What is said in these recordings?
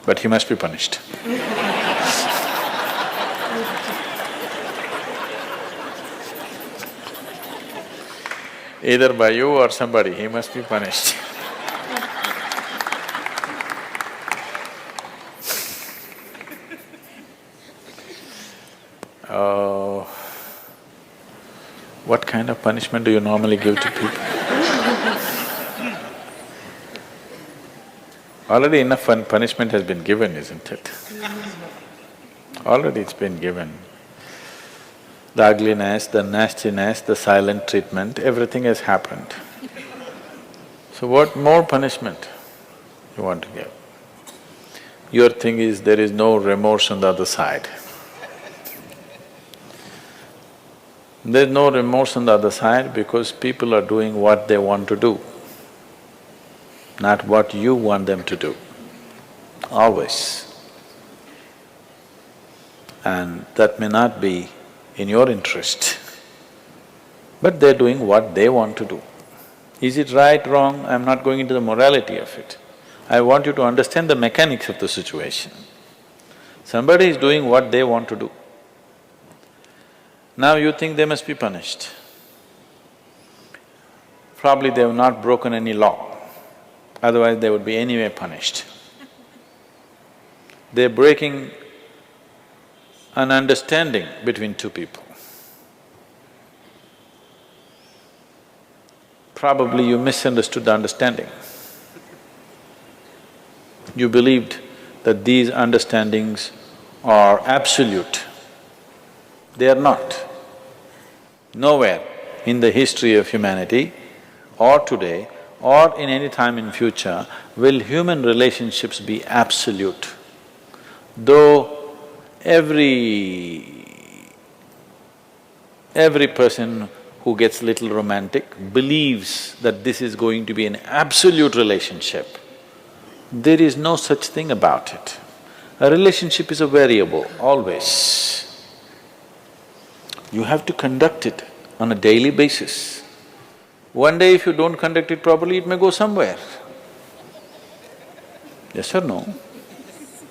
but he must be punished. Either by you or somebody, he must be punished. Oh, what kind of punishment do you normally give to people? Already enough punishment has been given, isn't it? Already it's been given. The ugliness, the nastiness, the silent treatment, everything has happened. So what more punishment you want to give? Your thing is there is no remorse on the other side. There's no remorse on the other side because people are doing what they want to do, not what you want them to do, always. And that may not be in your interest, but they're doing what they want to do. Is it right, wrong? I'm not going into the morality of it. I want you to understand the mechanics of the situation. Somebody is doing what they want to do. Now you think they must be punished. Probably they have not broken any law, otherwise they would be anyway punished. They're breaking an understanding between two people. Probably you misunderstood the understanding. You believed that these understandings are absolute. They are not. Nowhere in the history of humanity or today or in any time in future will human relationships be absolute. Though every person who gets little romantic believes that this is going to be an absolute relationship, there is no such thing about it. A relationship is a variable, always. You have to conduct it on a daily basis. One day if you don't conduct it properly, it may go somewhere. Yes or no?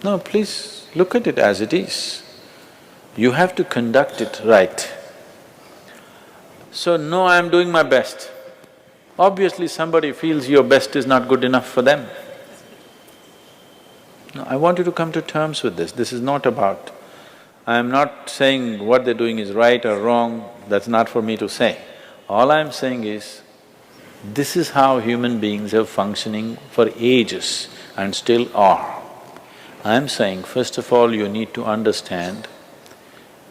No, please look at it as it is. You have to conduct it right. So, no, I'm doing my best. Obviously somebody feels your best is not good enough for them. No, I want you to come to terms with this. This is not about… I'm not saying what they're doing is right or wrong, that's not for me to say. All I'm saying is, this is how human beings are functioning for ages and still are. I'm saying, first of all, you need to understand,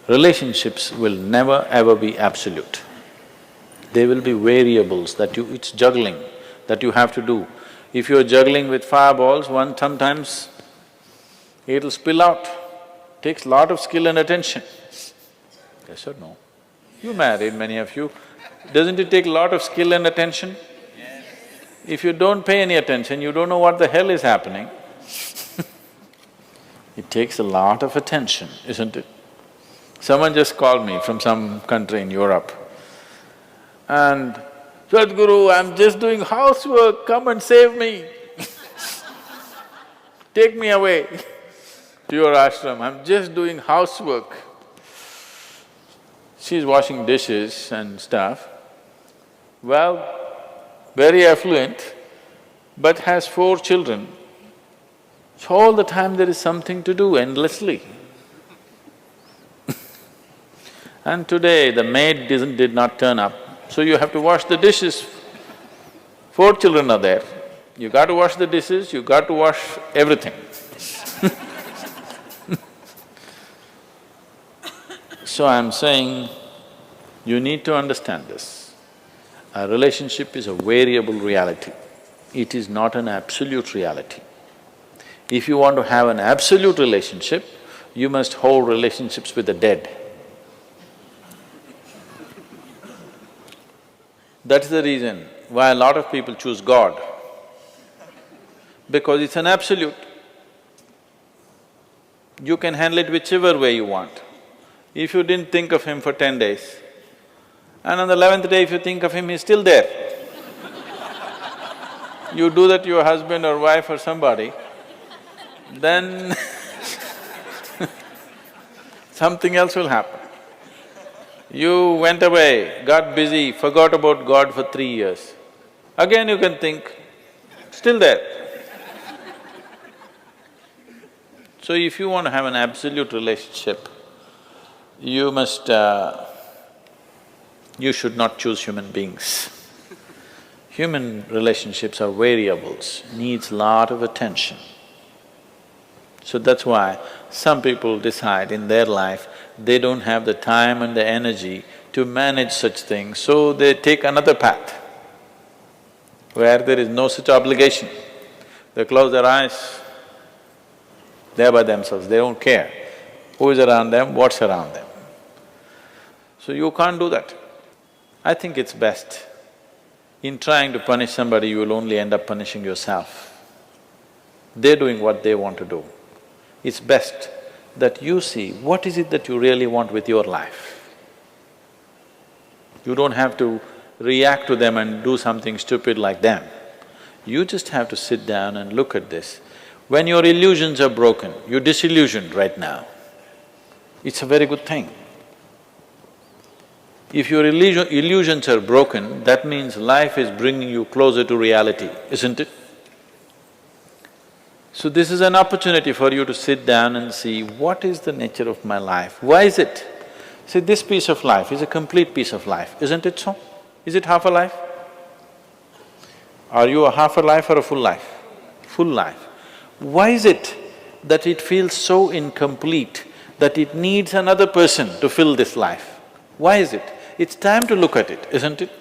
relationships will never ever be absolute. There will be variables that it's juggling that you have to do. If you're juggling with fireballs, sometimes it'll spill out. Takes lot of skill and attention. Yes or no? You married, many of you. Doesn't it take a lot of skill and attention? Yes. If you don't pay any attention, you don't know what the hell is happening. It takes a lot of attention, isn't it? Someone just called me from some country in Europe and, "Sadhguru, I'm just doing housework, come and save me." Take me away to your ashram, I'm just doing housework. She's washing dishes and stuff. Well, very affluent, but has 4 children. So all the time there is something to do endlessly. And today the maid did not turn up, so you have to wash the dishes. 4 children are there, you got to wash the dishes, you got to wash everything. So I'm saying, you need to understand this. A relationship is a variable reality. It is not an absolute reality. If you want to have an absolute relationship, you must hold relationships with the dead. That's the reason why a lot of people choose God, because it's an absolute. You can handle it whichever way you want. If you didn't think of him for 10 days, and on the 11th day if you think of him, he's still there. You do that to your husband or wife or somebody, then something else will happen. You went away, got busy, forgot about God for 3 years. Again you can think, still there. So if you want to have an absolute relationship, you must… you should not choose human beings. Human relationships are variables, needs lot of attention. So that's why some people decide in their life they don't have the time and the energy to manage such things, so they take another path where there is no such obligation. They close their eyes, they're by themselves, they don't care who is around them, what's around them. So you can't do that. I think it's best, in trying to punish somebody, you will only end up punishing yourself. They're doing what they want to do. It's best that you see what is it that you really want with your life. You don't have to react to them and do something stupid like them. You just have to sit down and look at this. When your illusions are broken, you're disillusioned right now, it's a very good thing. If your illusions are broken, that means life is bringing you closer to reality, isn't it? So this is an opportunity for you to sit down and see, what is the nature of my life? Why is it? See, this piece of life is a complete piece of life, isn't it so? Is it half a life? Are you a half a life or a full life? Full life. Why is it that it feels so incomplete that it needs another person to fill this life? Why is it? It's time to look at it, isn't it?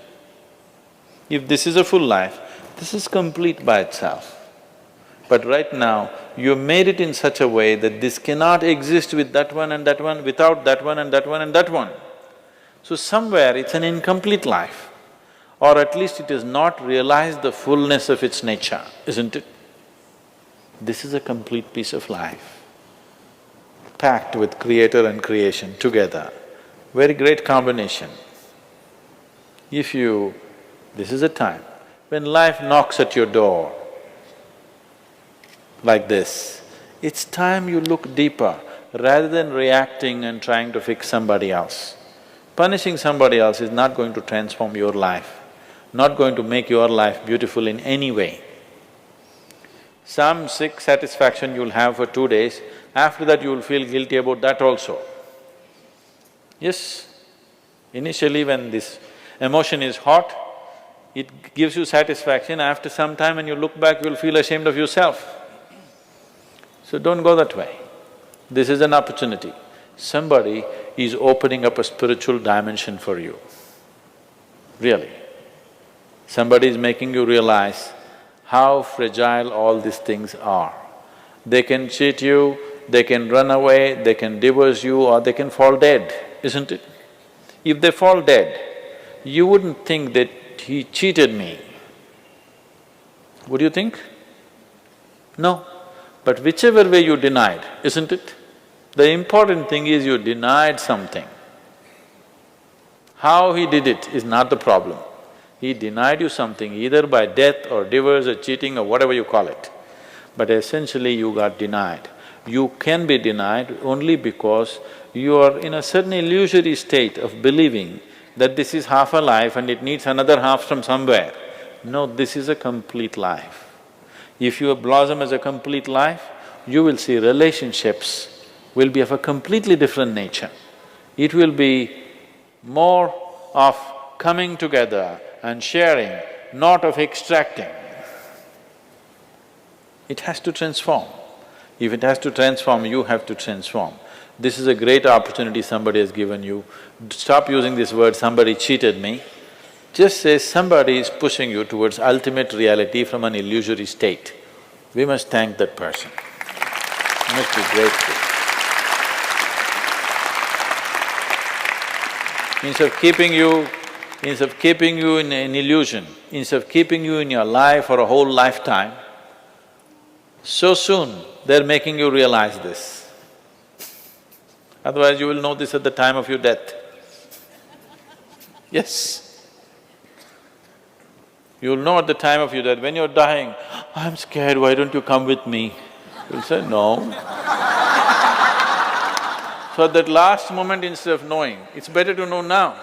If this is a full life, this is complete by itself. But right now, you made it in such a way that this cannot exist with that one and that one, without that one and that one and that one. So somewhere it's an incomplete life, or at least it has not realized the fullness of its nature, isn't it? This is a complete piece of life, packed with creator and creation together. Very great combination. If you… this is a time when life knocks at your door like this, it's time you look deeper rather than reacting and trying to fix somebody else. Punishing somebody else is not going to transform your life, not going to make your life beautiful in any way. Some sick satisfaction you'll have for 2 days, after that you will feel guilty about that also. Yes, initially when this emotion is hot, it gives you satisfaction. After some time when you look back, you'll feel ashamed of yourself. So don't go that way. This is an opportunity. Somebody is opening up a spiritual dimension for you, really. Somebody is making you realize how fragile all these things are. They can cheat you, they can run away, they can divorce you, or they can fall dead, isn't it? If they fall dead, you wouldn't think that he cheated me. Would you think? No. But whichever way you denied, isn't it? The important thing is you denied something. How he did it is not the problem. He denied you something either by death or divorce or cheating or whatever you call it. But essentially you got denied. You can be denied only because you are in a certain illusory state of believing that this is half a life and it needs another half from somewhere. No, this is a complete life. If you blossom as a complete life, you will see relationships will be of a completely different nature. It will be more of coming together and sharing, not of extracting. It has to transform. If it has to transform, you have to transform. This is a great opportunity somebody has given you. Stop using this word, somebody cheated me. Just say somebody is pushing you towards ultimate reality from an illusory state. We must thank that person. We must be grateful. Instead of keeping you in an illusion, instead of keeping you in your life for a whole lifetime, so soon they're making you realize this. Otherwise you will know this at the time of your death. Yes. You'll know at the time of your death, when you're dying, I'm scared, why don't you come with me? You'll say, no. So at that last moment, instead of knowing, it's better to know now.